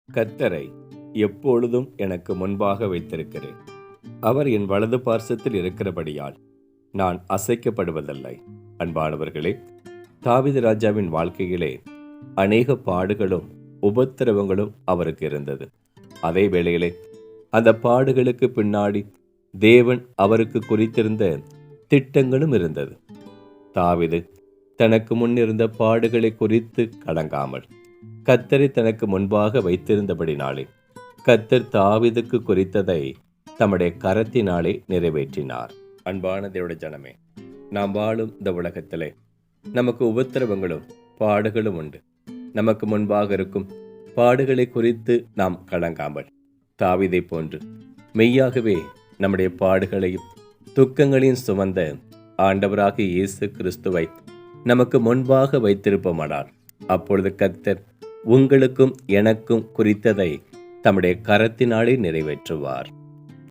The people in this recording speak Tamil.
கர்த்தரை எப்பொழுதும் எனக்கு முன்பாக வைத்திருக்கிறேன். அவர் என் வலது பார்சத்தில் இருக்கிறபடியால் நான் அசைக்கப்படுவதில்லை. அன்பானவர்களே, தாவீது ராஜாவின் வாழ்க்கையிலே அநேக பாடுகளும் உபத்திரவங்களும் அவருக்கு இருந்தது. அதே வேளையிலே அந்த பாடுகளுக்கு பின்னாடி தேவன் அவருக்கு குறித்திருந்த திட்டங்களும் இருந்தது. தாவீது தனக்கு முன்னிருந்த பாடுகளை குறித்து கலங்காமல் கர்த்தரை தனக்கு முன்பாக வைத்திருந்தபடினாலே கர்த்தர் தாவீதுக்கு குறித்ததை தம்முடைய கரத்தினாலே நிறைவேற்றினார். அன்பான தேவனுடைய ஜனமே, நாம் வாழும் இந்த உலகத்திலே நமக்கு உபத்திரவங்களும் பாடுகளும் உண்டு. நமக்கு முன்பாக இருக்கும் பாடுகளை குறித்து நாம் கலங்காமல் தாவீதை போன்று மெய்யாகவே நம்முடைய பாடுகளையும் துக்கங்களையும் சுமந்த ஆண்டவராகிய இயேசு கிறிஸ்துவை நமக்கு முன்பாக வைத்திருப்போமானால் அப்பொழுது கர்த்தர் உங்களுக்கும் எனக்கும் குறித்ததை தம்முடைய கரத்தினாலே நிறைவேற்றுவார்.